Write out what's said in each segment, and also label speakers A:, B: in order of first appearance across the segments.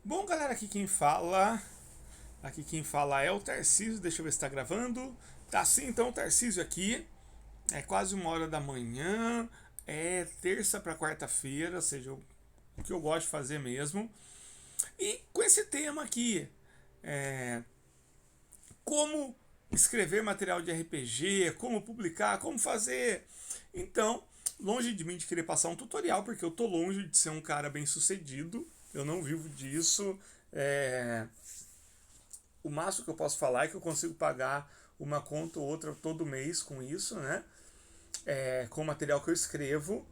A: Bom, galera, aqui quem fala é o Tarcísio. Deixa eu ver se tá gravando. Tá sim, então, o Tarcísio aqui. É quase 1 hora da manhã. É terça para quarta-feira, ou seja, o que eu gosto de fazer mesmo. E com esse tema aqui, é, como escrever material de RPG, como publicar, como fazer. Então, longe de mim de querer passar um tutorial, porque eu tô longe de ser um cara bem sucedido. Eu não vivo disso. É, o máximo que eu posso falar é que eu consigo pagar uma conta ou outra todo mês com isso, né? Com o material que eu escrevo.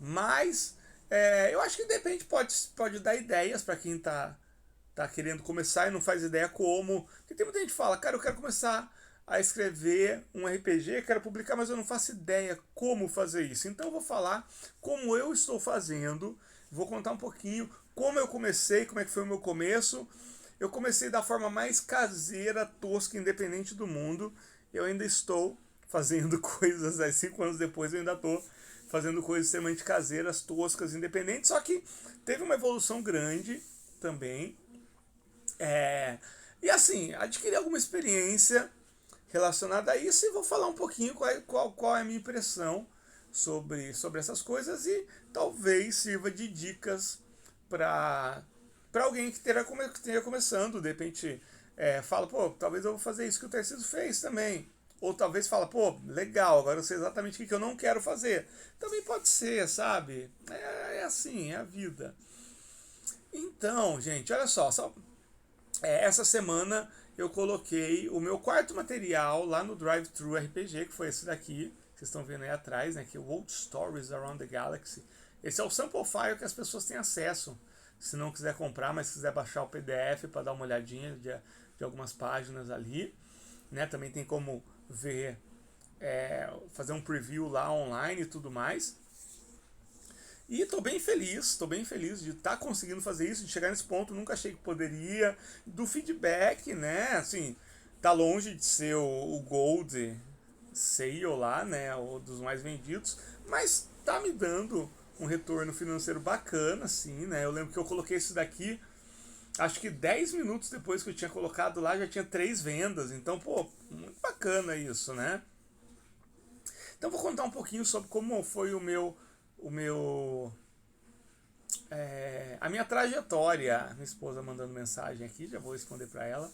A: Mas eu acho que de repente pode dar ideias para quem tá querendo começar e não faz ideia como. Porque tem muita gente que fala, cara, eu quero começar a escrever um RPG, quero publicar, mas eu não faço ideia como fazer isso. Então eu vou falar como eu estou fazendo, vou contar um pouquinho como eu comecei, como é que foi o meu começo. Eu comecei da forma mais caseira, tosca, independente do mundo. Eu ainda estou fazendo coisas, 5 anos depois eu ainda estou fazendo coisas extremamente caseiras, toscas, independentes. Só que teve uma evolução grande também. E assim, adquiri alguma experiência relacionada a isso e vou falar um pouquinho qual é a minha impressão sobre essas coisas e talvez sirva de dicas para alguém que esteja começando. De repente, fala, pô, talvez eu vou fazer isso que o Tarcísio fez também. Ou talvez fala, pô, legal, agora eu sei exatamente o que eu não quero fazer. Também pode ser, sabe? É assim, é a vida. Então, gente, olha só essa semana eu coloquei o meu quarto material lá no Drive-Thru RPG, que foi esse daqui, que vocês estão vendo aí atrás, né? Que é o Old Stories Around the Galaxy. Esse é o sample file que as pessoas têm acesso. Se não quiser comprar, mas se quiser baixar o PDF para dar uma olhadinha de algumas páginas ali. Né? Também tem como ver, fazer um preview lá online e tudo mais. E tô bem feliz de estar conseguindo fazer isso, de chegar nesse ponto, nunca achei que poderia. Do feedback, né? Assim, tá longe de ser o Gold Sale lá, né? O dos mais vendidos, mas tá me dando um retorno financeiro bacana, assim, né? Eu lembro que eu coloquei isso daqui, acho que 10 minutos depois que eu tinha colocado lá, já tinha 3 vendas. Então, pô, muito bacana isso, né? Então, vou contar um pouquinho sobre como foi a minha trajetória. Minha esposa mandando mensagem aqui, já vou responder para ela.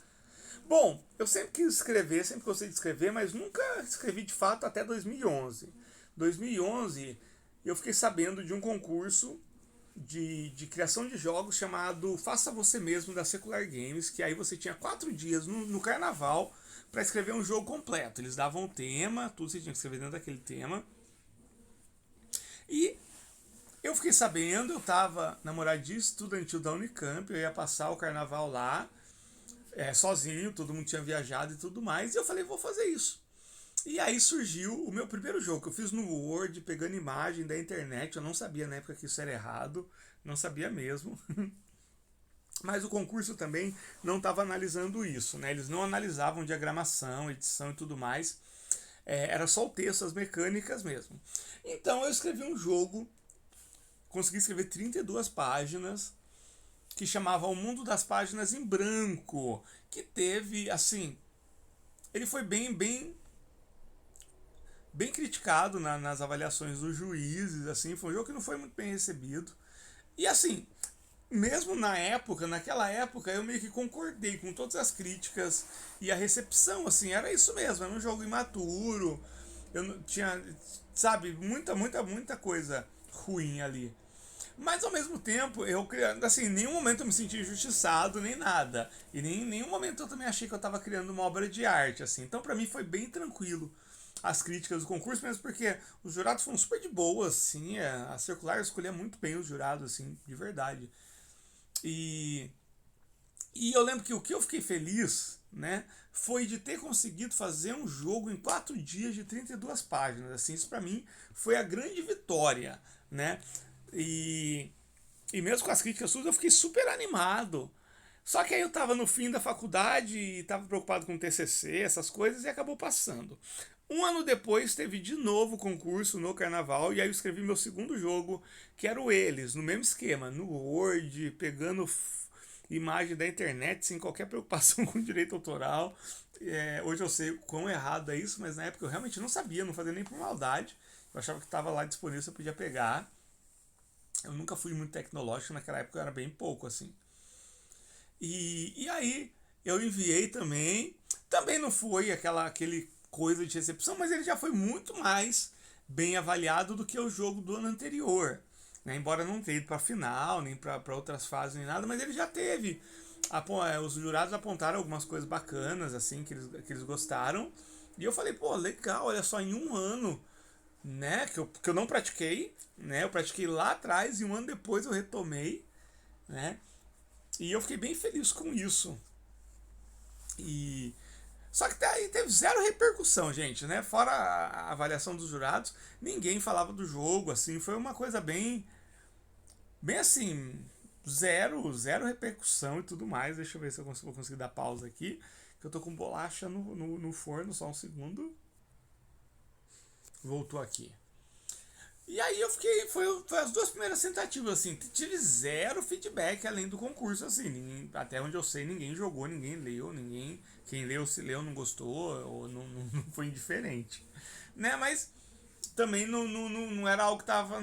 A: Bom, eu sempre quis escrever, sempre gostei de escrever, mas nunca escrevi de fato até 2011. 2011 eu fiquei sabendo de um concurso de criação de jogos chamado Faça Você Mesmo da Secular Games, que aí você tinha 4 dias no carnaval para escrever um jogo completo. Eles davam um tema, tudo você tinha que escrever dentro daquele tema. E eu fiquei sabendo, eu tava na moradia estudantil da Unicamp, eu ia passar o carnaval lá, sozinho, todo mundo tinha viajado e tudo mais, e eu falei, vou fazer isso. E aí surgiu o meu primeiro jogo, que eu fiz no Word, pegando imagem da internet, eu não sabia na época que isso era errado, não sabia mesmo. Mas o concurso também não estava analisando isso, né? Eles não analisavam diagramação, edição e tudo mais. Era só o texto, as mecânicas mesmo. Então eu escrevi um jogo, consegui escrever 32 páginas, que chamava O Mundo das Páginas em Branco, que teve, assim, ele foi bem criticado nas avaliações dos juízes, assim, foi um jogo que não foi muito bem recebido. E assim, mesmo naquela época, eu meio que concordei com todas as críticas e a recepção, assim, era isso mesmo, era um jogo imaturo, eu não tinha, sabe, muita coisa ruim ali. Mas ao mesmo tempo, assim, em nenhum momento eu me senti injustiçado, nem nada. E em nenhum momento eu também achei que eu estava criando uma obra de arte, assim. Então, para mim, foi bem tranquilo as críticas do concurso, mesmo porque os jurados foram super de boa, assim. A Circular escolhia muito bem os jurados, assim, de verdade. E, e eu lembro que o que eu fiquei feliz, né, foi de ter conseguido fazer um jogo em 4 dias de 32 páginas. Assim, isso para mim foi a grande vitória, né? E, e mesmo com as críticas suas, eu fiquei super animado. Só que aí eu tava no fim da faculdade e tava preocupado com o TCC, essas coisas, e acabou passando. Um ano depois teve de novo concurso no Carnaval e aí eu escrevi meu segundo jogo, que era o Eles, no mesmo esquema, no Word, pegando imagem da internet sem qualquer preocupação com direito autoral. Hoje eu sei o quão errado é isso, mas na época eu realmente não sabia, não fazia nem por maldade. Eu achava que estava lá disponível, eu podia pegar. Eu nunca fui muito tecnológico, naquela época eu era bem pouco assim. E aí eu enviei também. Também não foi aquele coisa de recepção, mas ele já foi muito mais bem avaliado do que o jogo do ano anterior. Né? Embora não tenha ido para a final, nem para outras fases, nem nada, mas ele já teve. Os jurados apontaram algumas coisas bacanas, assim, que eles gostaram. E eu falei, pô, legal, olha só, em um ano, né, que eu não pratiquei, né, eu pratiquei lá atrás e um ano depois eu retomei, né, e eu fiquei bem feliz com isso. E só que aí teve zero repercussão, gente, né? Fora a avaliação dos jurados, ninguém falava do jogo, assim, foi uma coisa bem assim, zero repercussão e tudo mais. Deixa eu ver se eu vou conseguir dar pausa aqui, que eu tô com bolacha no forno, só um segundo. Voltou aqui. E aí eu fiquei, foi as duas primeiras tentativas, assim, tive zero feedback além do concurso, assim, até onde eu sei ninguém jogou, ninguém leu, quem leu se leu não gostou, ou não foi indiferente, né, mas também não era algo que tava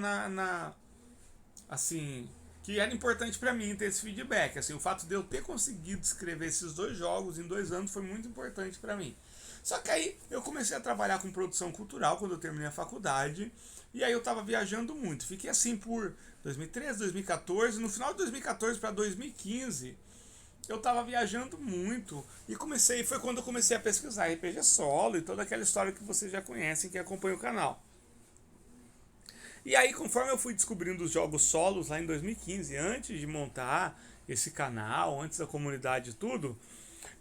A: assim, que era importante para mim ter esse feedback, assim, o fato de eu ter conseguido escrever esses dois jogos em 2 anos foi muito importante para mim. Só que aí eu comecei a trabalhar com produção cultural quando eu terminei a faculdade. E aí eu tava viajando muito. Fiquei assim por 2013, 2014. No final de 2014 para 2015, eu tava viajando muito. E foi quando eu comecei a pesquisar RPG solo e toda aquela história que vocês já conhecem, que acompanham o canal. E aí, conforme eu fui descobrindo os jogos solos lá em 2015, antes de montar esse canal, antes da comunidade e tudo,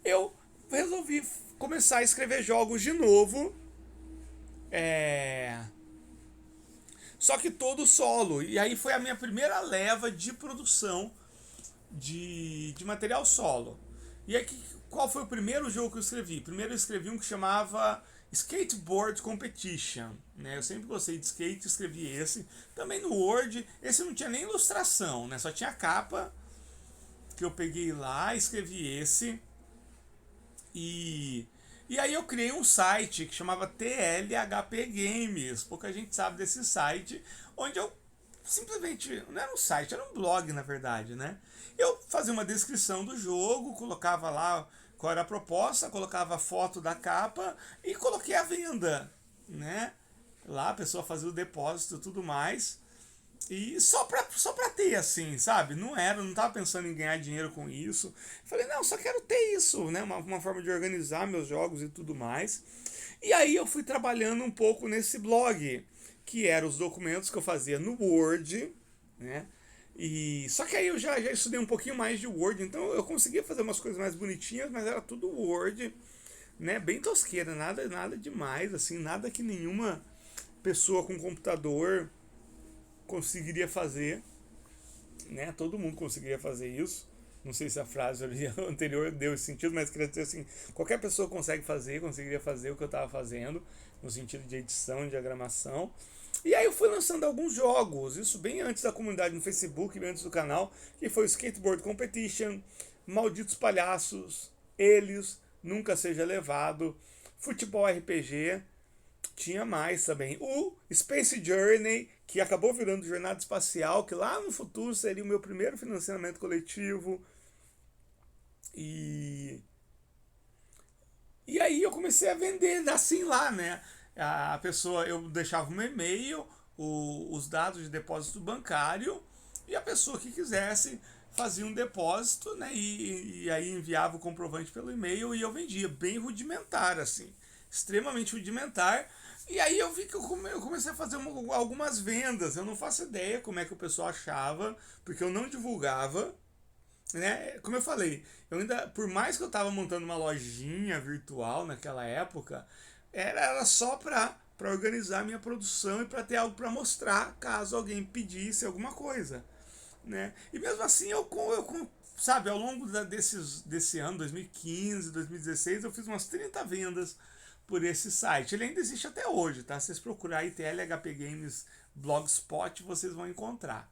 A: eu resolvi começar a escrever jogos de novo. Só que todo solo. E aí foi a minha primeira leva de produção de material solo. E aí, qual foi o primeiro jogo que eu escrevi? Primeiro eu escrevi um que chamava Skateboard Competition. Né? Eu sempre gostei de skate, escrevi esse. Também no Word, esse não tinha nem ilustração, né? Só tinha a capa que eu peguei lá, escrevi esse. E aí eu criei um site que chamava TLHP Games. Pouca gente sabe desse site, onde eu simplesmente, não era um site, era um blog na verdade, né? Eu fazia uma descrição do jogo, colocava lá qual era a proposta, colocava a foto da capa e coloquei a venda, né? Lá a pessoa fazia o depósito e tudo mais. E só pra ter, assim, sabe? Não tava pensando em ganhar dinheiro com isso. Falei, não, só quero ter isso, né? Uma forma de organizar meus jogos e tudo mais. E aí eu fui trabalhando um pouco nesse blog, que eram os documentos que eu fazia no Word, né? Só que aí eu já estudei um pouquinho mais de Word, então eu conseguia fazer umas coisas mais bonitinhas, mas era tudo Word, né? Bem tosqueira, nada demais, assim, nada que nenhuma pessoa com computador conseguiria fazer, né? Todo mundo conseguiria fazer isso. Não sei se a frase anterior deu esse sentido, mas queria dizer assim, qualquer pessoa conseguiria fazer o que eu estava fazendo, no sentido de edição, de diagramação. E aí eu fui lançando alguns jogos, isso bem antes da comunidade no Facebook, bem antes do canal, que foi o Skateboard Competition, Malditos Palhaços, Eles, Nunca Seja Levado, Futebol RPG, tinha mais também. O Space Journey, que acabou virando Jornada Espacial, que lá no futuro seria o meu primeiro financiamento coletivo. E aí eu comecei a vender assim lá, né? A pessoa, eu deixava um e-mail, os dados de depósito bancário, e a pessoa que quisesse fazia um depósito, né? E aí enviava o comprovante pelo e-mail e eu vendia, bem rudimentar, assim, extremamente rudimentar. E aí eu vi que eu comecei a fazer algumas vendas. Eu não faço ideia como é que o pessoal achava, porque eu não divulgava, né? Como eu falei, eu ainda, por mais que eu tava montando uma lojinha virtual naquela época, era só para organizar minha produção e para ter algo para mostrar caso alguém pedisse alguma coisa, né? E mesmo assim sabe, ao longo desse ano, 2015, 2016, eu fiz umas 30 vendas por esse site. Ele ainda existe até hoje, tá? Se vocês procurarem aí TLHP Games Blogspot, vocês vão encontrar.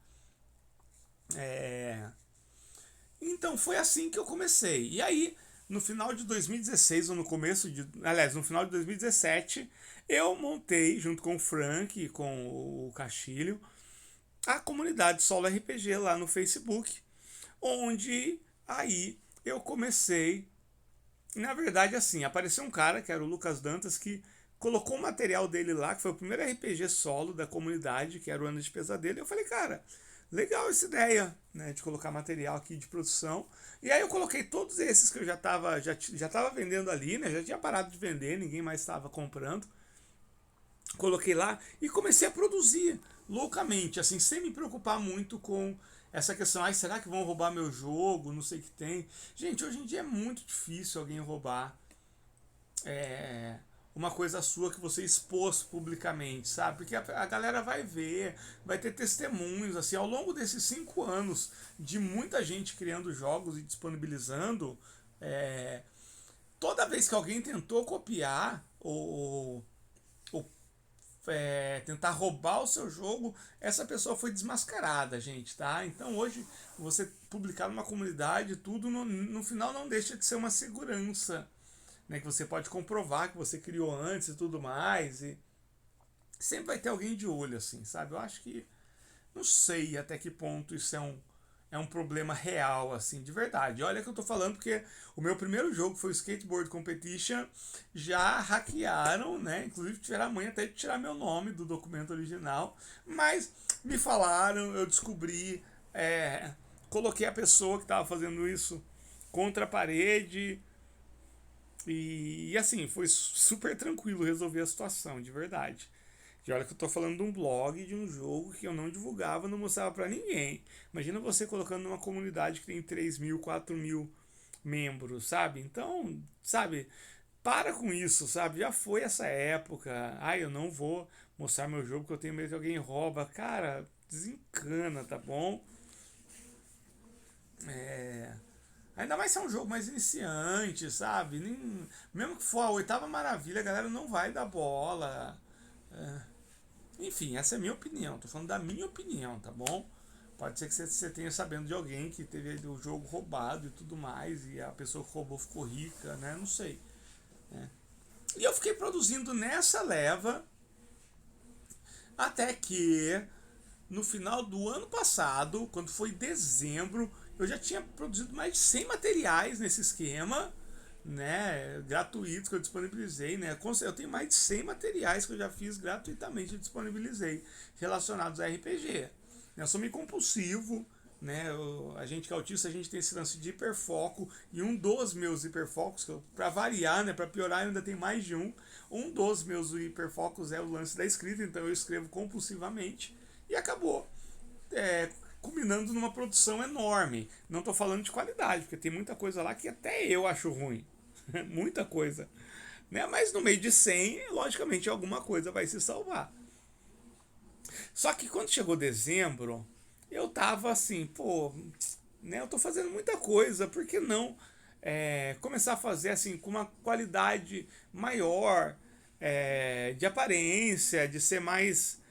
A: Então foi assim que eu comecei. E aí, no final de 2016, ou no começo de. Aliás, no final de 2017, eu montei, junto com o Frank e com o Castilho, a comunidade Solo RPG lá no Facebook, onde aí eu comecei. Na verdade, assim, apareceu um cara, que era o Lucas Dantas, que colocou o material dele lá, que foi o primeiro RPG solo da comunidade, que era o Ano de Pesadelo. E eu falei, cara, legal essa ideia, né, de colocar material aqui de produção. E aí eu coloquei todos esses que eu já tava vendendo ali, né, já tinha parado de vender, ninguém mais estava comprando. Coloquei lá e comecei a produzir loucamente, assim, sem me preocupar muito com essa questão, ai, será que vão roubar meu jogo, não sei o que tem. Gente, hoje em dia é muito difícil alguém roubar uma coisa sua que você expôs publicamente, sabe? Porque a galera vai ver, vai ter testemunhos, assim, ao longo desses 5 anos de muita gente criando jogos e disponibilizando, toda vez que alguém tentou copiar ou tentar roubar o seu jogo, essa pessoa foi desmascarada, gente, tá? Então hoje você publicar numa comunidade, tudo no final não deixa de ser uma segurança, né? Que você pode comprovar que você criou antes e tudo mais, e sempre vai ter alguém de olho, assim, sabe? Eu acho que não sei até que ponto isso é um problema real, assim, de verdade. Olha que eu tô falando porque o meu primeiro jogo foi o Skateboard Competition, já hackearam, né? Inclusive tiveram a manha até de tirar meu nome do documento original, mas me falaram, eu descobri, coloquei a pessoa que estava fazendo isso contra a parede, e assim, foi super tranquilo resolver a situação, de verdade. E olha que eu tô falando de um blog, de um jogo que eu não divulgava, não mostrava pra ninguém. Imagina você colocando numa comunidade que tem 3.000, 4.000 membros, sabe? Então, sabe, para com isso, sabe? Já foi essa época. Ai, eu não vou mostrar meu jogo porque eu tenho medo que alguém rouba. Cara, desencana, tá bom? Ainda mais se é um jogo mais iniciante, sabe? Mesmo que for a oitava maravilha, a galera não vai dar bola. Enfim, essa é a minha opinião. Tô falando da minha opinião, tá bom? Pode ser que você tenha sabendo de alguém que teve o jogo roubado e tudo mais, e a pessoa que roubou ficou rica, né? Não sei. Né? E eu fiquei produzindo nessa leva até que no final do ano passado, quando foi dezembro, eu já tinha produzido mais de 100 materiais nesse esquema, né, gratuitos que eu disponibilizei, né? Eu tenho mais de 100 materiais que eu já fiz gratuitamente e disponibilizei relacionados a RPG. Eu sou meio compulsivo, né? A gente que é autista, a gente tem esse lance de hiperfoco, e um dos meus hiperfocos, para variar, né, para piorar, eu ainda tenho mais de um. Um dos meus hiperfocos é o lance da escrita, então eu escrevo compulsivamente e acabou culminando numa produção enorme. Não estou falando de qualidade, porque tem muita coisa lá que até eu acho ruim. Muita coisa. Né? Mas no meio de 100, logicamente alguma coisa vai se salvar. Só que quando chegou dezembro, eu tava assim, pô, né, eu tô fazendo muita coisa, por que não começar a fazer assim com uma qualidade maior, de aparência, de ser mais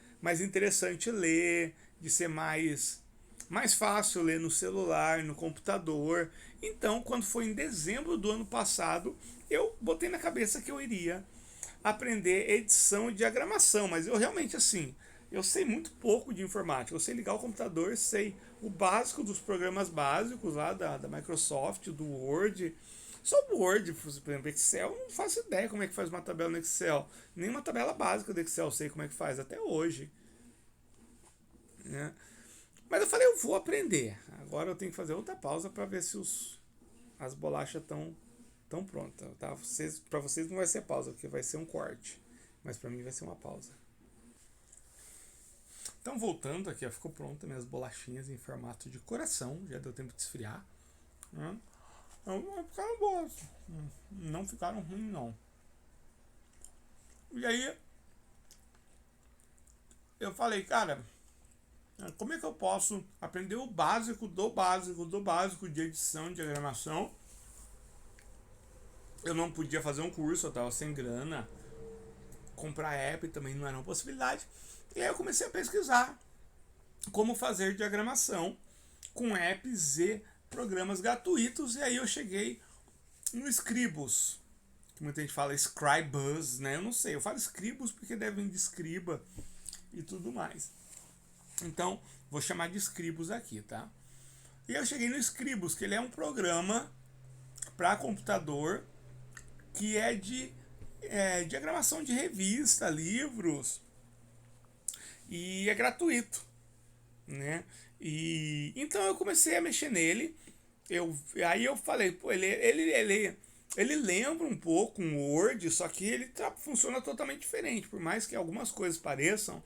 A: interessante ler, de ser mais fácil ler no celular, no computador. Então, quando foi em dezembro do ano passado, eu botei na cabeça que eu iria aprender edição e diagramação, mas eu realmente assim, eu sei muito pouco de informática. Eu sei ligar o computador, sei o básico dos programas básicos lá da Microsoft, do Word. Só o Word, por exemplo, Excel, eu não faço ideia como é que faz uma tabela no Excel. Nem uma tabela básica do Excel eu sei como é que faz até hoje. Né? Mas eu falei, eu vou aprender. Agora eu tenho que fazer outra pausa para ver se as bolachas estão prontas. Tá? Para vocês não vai ser pausa, porque vai ser um corte. Mas para mim vai ser uma pausa. Então, voltando aqui, ó, ficou pronta minhas bolachinhas em formato de coração. Já deu tempo de esfriar. Então, ficaram boas. Não ficaram ruins, não. E aí, eu falei, cara, como é que eu posso aprender o básico do básico do básico de edição, de diagramação, eu não podia fazer um curso, eu tava sem grana. Comprar app também não era uma possibilidade. E aí eu comecei a pesquisar como fazer diagramação com apps e programas gratuitos. E aí eu cheguei no Scribus, que muita gente fala Scribus, né? Eu não sei, eu falo Scribus porque deve vir de escriba e tudo mais. Então, vou chamar de Scribus aqui, tá? E eu cheguei no Scribus, que ele é um programa para computador que é de diagramação de revista, livros, e é gratuito, né? E então eu comecei a mexer nele. Aí eu falei, pô, ele lembra um pouco um Word, só que ele funciona totalmente diferente. Por mais que algumas coisas pareçam,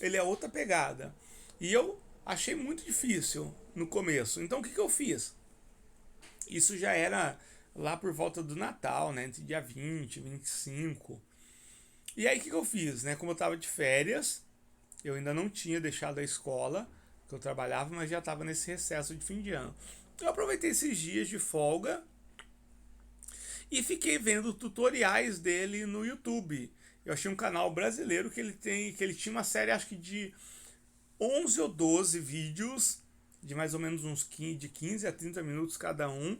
A: ele é outra pegada. E eu achei muito difícil no começo. Então o que eu fiz? Isso já era lá por volta do Natal, né? Entre dia 20 e 25. E aí o que eu fiz, né? Como eu tava de férias, eu ainda não tinha deixado a escola, que eu trabalhava, mas já estava nesse recesso de fim de ano. Eu aproveitei esses dias de folga e fiquei vendo tutoriais dele no YouTube. Eu achei um canal brasileiro que ele tinha uma série, acho que de 11 ou 12 vídeos, de mais ou menos uns 15 a 30 minutos cada um,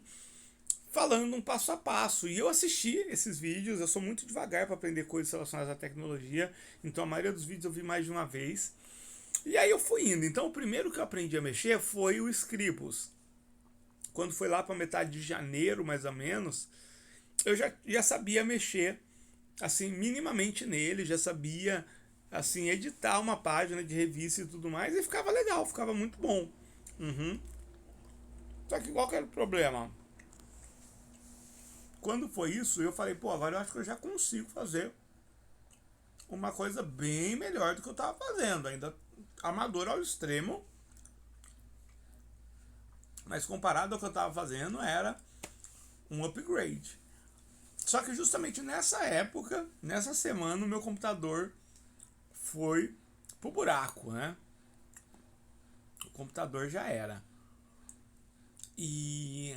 A: falando um passo a passo. E eu assisti esses vídeos, eu sou muito devagar para aprender coisas relacionadas à tecnologia, então a maioria dos vídeos eu vi mais de uma vez. E aí eu fui indo. Então o primeiro que eu aprendi a mexer foi o Scribus. Quando foi lá para metade de janeiro, mais ou menos, eu já sabia mexer, assim, minimamente nele, já sabia, assim, editar uma página de revista e tudo mais, e ficava legal, ficava muito bom. Uhum. Só que qual que era o problema? Quando foi isso, eu falei, pô, agora eu acho que eu já consigo fazer uma coisa bem melhor do que eu tava fazendo. Ainda amador ao extremo, mas comparado ao que eu tava fazendo, era um upgrade. Só que justamente nessa época, nessa semana, o meu computador foi pro buraco, né? O computador já era. E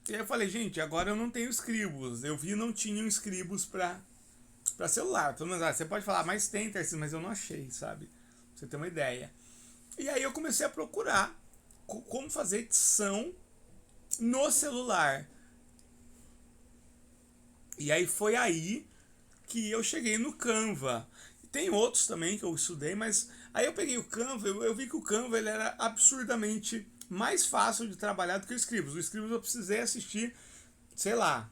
A: aí eu falei, gente, agora eu não tenho Scribus. Eu vi não tinha Scribus pra celular. Pelo menos, você pode falar, mas tem, Tarcísio, mas eu não achei, sabe? Pra você ter uma ideia. E aí eu comecei a procurar como fazer edição no celular. E aí foi aí que eu cheguei no Canva. Tem outros também que eu estudei, mas aí eu peguei o Canva, eu vi que o Canva ele era absurdamente mais fácil de trabalhar do que o Scribus. O Scribus eu precisei assistir, sei lá,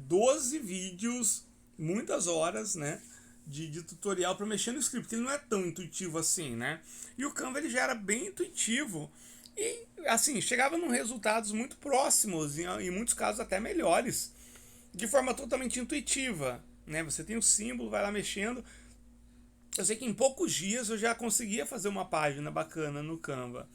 A: 12 vídeos, muitas horas, né? De tutorial para mexer no script, porque ele não é tão intuitivo assim, né? E o Canva ele já era bem intuitivo e, assim, chegava em resultados muito próximos, em muitos casos até melhores, de forma totalmente intuitiva, né? Você tem o símbolo, vai lá mexendo. Eu sei que em poucos dias eu já conseguia fazer uma página bacana no Canva.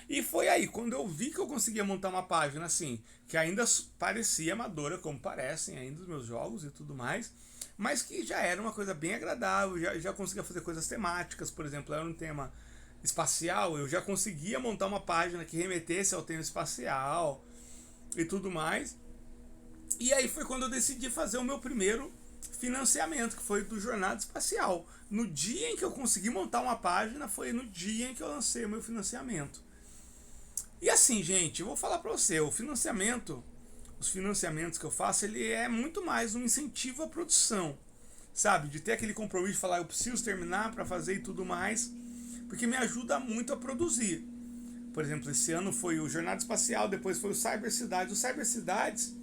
A: E foi aí, quando eu vi que eu conseguia montar uma página assim, que ainda parecia amadora, como parecem ainda os meus jogos e tudo mais, mas que já era uma coisa bem agradável, já conseguia fazer coisas temáticas, por exemplo, era um tema espacial, eu já conseguia montar uma página que remetesse ao tema espacial e tudo mais. E aí foi quando eu decidi fazer o meu primeiro financiamento, que foi do Jornada Espacial. No dia em que eu consegui montar uma página, foi no dia em que eu lancei o meu financiamento. E assim, gente, eu vou falar para você, o financiamento, os financiamentos que eu faço, ele é muito mais um incentivo à produção, sabe? De ter aquele compromisso de falar, eu preciso terminar para fazer e tudo mais, porque me ajuda muito a produzir. Por exemplo, esse ano foi o Jornada Espacial, depois foi o Cybercidades. O Cybercidades,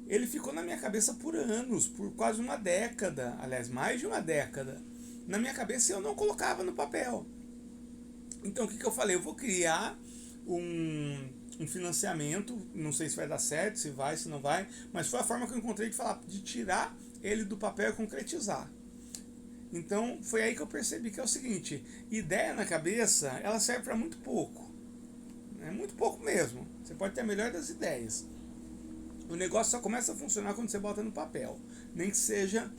A: ele ficou na minha cabeça por anos, por quase uma década, aliás, mais de uma década. Na minha cabeça eu não colocava no papel. Então o que eu falei? Eu vou criar um financiamento, não sei se vai dar certo, se vai, se não vai, mas foi a forma que eu encontrei de falar, de tirar ele do papel e concretizar. Então foi aí que eu percebi que é o seguinte, ideia na cabeça, ela serve para muito pouco. É muito pouco mesmo. Você pode ter a melhor das ideias. O negócio só começa a funcionar quando você bota no papel. Nem que seja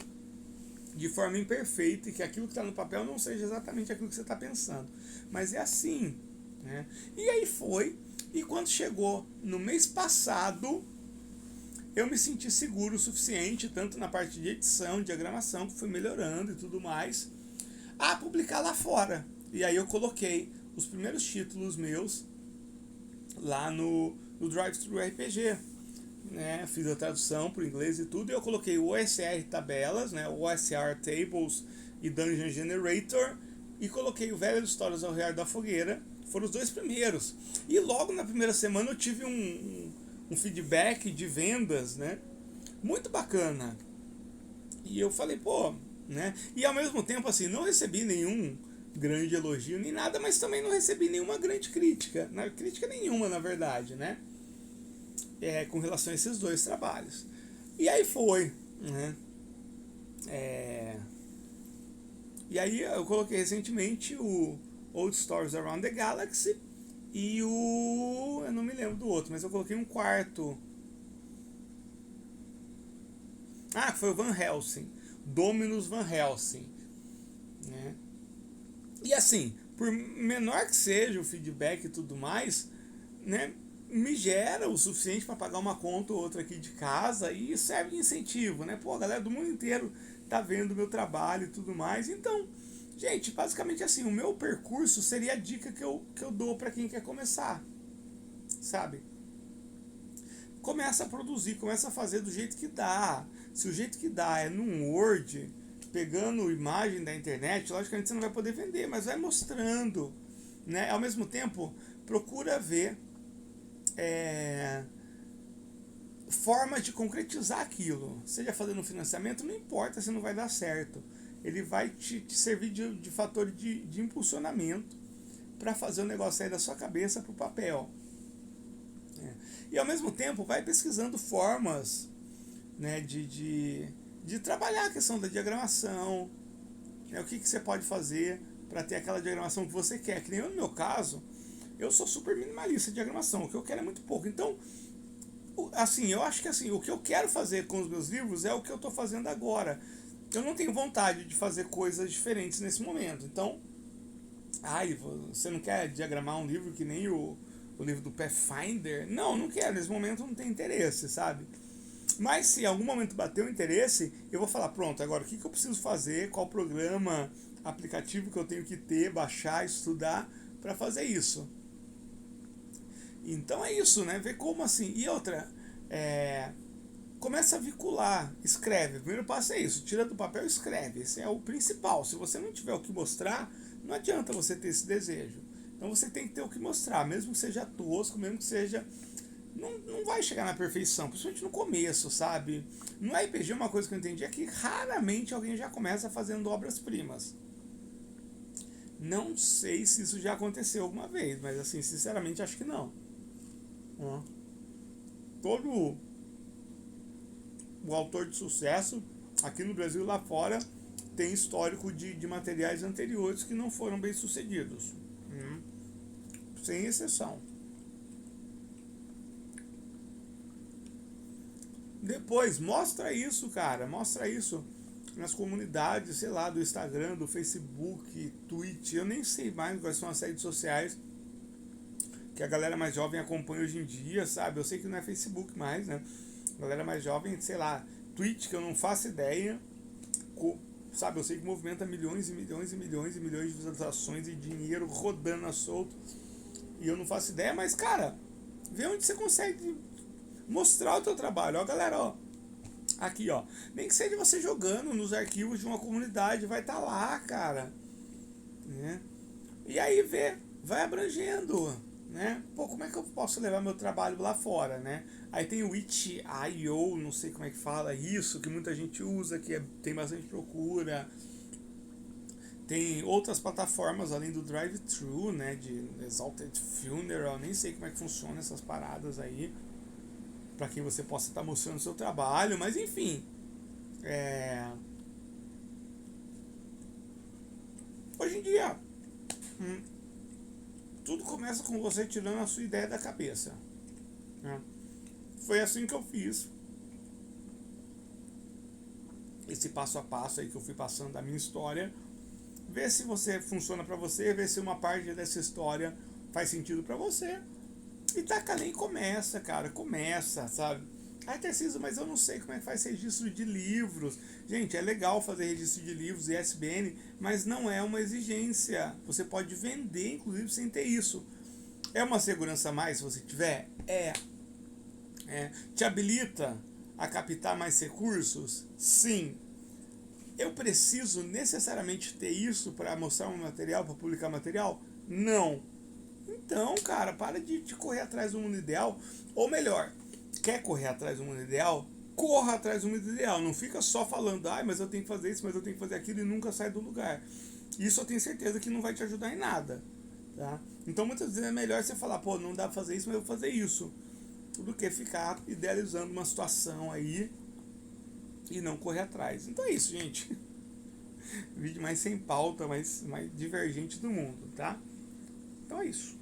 A: de forma imperfeita e que aquilo que está no papel não seja exatamente aquilo que você está pensando. Mas é assim, né? E aí foi. E quando chegou no mês passado, eu me senti seguro o suficiente, tanto na parte de edição, diagramação, que fui melhorando e tudo mais, a publicar lá fora. E aí eu coloquei os primeiros títulos meus lá no Drive-Thru RPG, né? Fiz a tradução para o inglês e tudo, e eu coloquei o OSR Tabelas, né? O OSR Tables e Dungeon Generator, e coloquei o Velho Histórias ao Rear da Fogueira. Foram os dois primeiros. E logo na primeira semana eu tive um feedback de vendas, né? Muito bacana. E eu falei, pô, né? E ao mesmo tempo, assim, não recebi nenhum grande elogio nem nada, mas também não recebi nenhuma grande crítica. Crítica nenhuma, na verdade, né? Com relação a esses dois trabalhos. E aí foi, né? E aí eu coloquei recentemente o Old Stories Around the Galaxy e o... eu não me lembro do outro, mas eu coloquei um quarto. Ah, foi o Van Helsing. Dominus Van Helsing, né? E assim, por menor que seja o feedback e tudo mais, né, me gera o suficiente para pagar uma conta ou outra aqui de casa e serve de incentivo, né? Pô, a galera do mundo inteiro tá vendo o meu trabalho e tudo mais. Então, gente, basicamente assim, o meu percurso seria a dica que eu dou para quem quer começar, sabe? Começa a produzir, começa a fazer do jeito que dá. Se o jeito que dá é num Word, pegando imagem da internet, logicamente você não vai poder vender, mas vai mostrando, né? Ao mesmo tempo, procura ver formas de concretizar aquilo. Seja fazendo um financiamento, não importa se não vai dar certo. Ele vai te servir de fator de impulsionamento para fazer o negócio sair da sua cabeça para o papel. E ao mesmo tempo vai pesquisando formas, né, de trabalhar a questão da diagramação, né, o que você pode fazer para ter aquela diagramação que você quer. Que nem eu, no meu caso, eu sou super minimalista de diagramação, o que eu quero é muito pouco. Então, assim, eu acho que assim, o que eu quero fazer com os meus livros é o que eu estou fazendo agora. Eu não tenho vontade de fazer coisas diferentes nesse momento. Então, você não quer diagramar um livro que nem o livro do Pathfinder? Não quero, nesse momento não tem interesse, sabe? Mas se em algum momento bater o interesse, eu vou falar, pronto, agora o que eu preciso fazer, qual programa, aplicativo que eu tenho que ter, baixar, estudar para fazer isso. Então é isso, né? Ver como assim. E outra, começa a vincular, escreve. O primeiro passo é isso, tira do papel e escreve. Esse é o principal. Se você não tiver o que mostrar, não adianta você ter esse desejo. Então você tem que ter o que mostrar, mesmo que seja tosco, mesmo que seja... Não vai chegar na perfeição, principalmente no começo, sabe? No RPG, uma coisa que eu entendi é que raramente alguém já começa fazendo obras-primas. Não sei se isso já aconteceu alguma vez, mas assim, sinceramente acho que não. Todo o autor de sucesso, aqui no Brasil e lá fora, tem histórico de materiais anteriores que não foram bem sucedidos. Sem exceção. Depois, mostra isso, cara. Mostra isso nas comunidades, sei lá, do Instagram, do Facebook, Twitch. Eu nem sei mais quais são as redes sociais que a galera mais jovem acompanha hoje em dia, sabe? Eu sei que não é Facebook mais, né? A galera mais jovem, sei lá, Twitch, que eu não faço ideia, sabe? Eu sei que movimenta milhões e milhões e milhões e milhões de visualizações e dinheiro rodando a solto. E eu não faço ideia, mas, cara, vê onde você consegue mostrar o teu trabalho. Ó, galera, ó, aqui, ó, nem que seja você jogando nos arquivos de uma comunidade, vai estar lá, cara, né? E aí vai abrangendo, né? Pô, como é que eu posso levar meu trabalho lá fora, né? Aí tem o itch.io, não sei como é que fala isso, que muita gente usa, que tem bastante procura. Tem outras plataformas além do Drive-Thru, né? De Exalted Funeral, nem sei como é que funciona essas paradas aí, para que você possa estar mostrando o seu trabalho, mas enfim. Hoje em dia, tudo começa com você tirando a sua ideia da cabeça, né? Foi assim que eu fiz esse passo a passo aí que eu fui passando da minha história. Ver se você funciona para você, ver se uma parte dessa história faz sentido para você. E taca nem começa, cara, começa, sabe? Ah, Tarcísio, mas eu não sei como é que faz registro de livros. Gente, é legal fazer registro de livros e ISBN, mas não é uma exigência. Você pode vender, inclusive, sem ter isso. É uma segurança a mais se você tiver? Te habilita a captar mais recursos? Sim. Eu preciso necessariamente ter isso para mostrar um material, para publicar material? Não. Então, cara, para de correr atrás do mundo ideal. Ou melhor, quer correr atrás do mundo ideal? Corra atrás do mundo ideal. Não fica só falando, mas eu tenho que fazer isso, mas eu tenho que fazer aquilo e nunca sai do lugar. Isso eu tenho certeza que não vai te ajudar em nada. Tá? Então muitas vezes é melhor você falar, pô, não dá pra fazer isso, mas eu vou fazer isso. Do que ficar idealizando uma situação aí e não correr atrás. Então é isso, gente. Vídeo mais sem pauta, mais divergente do mundo, tá? Então é isso.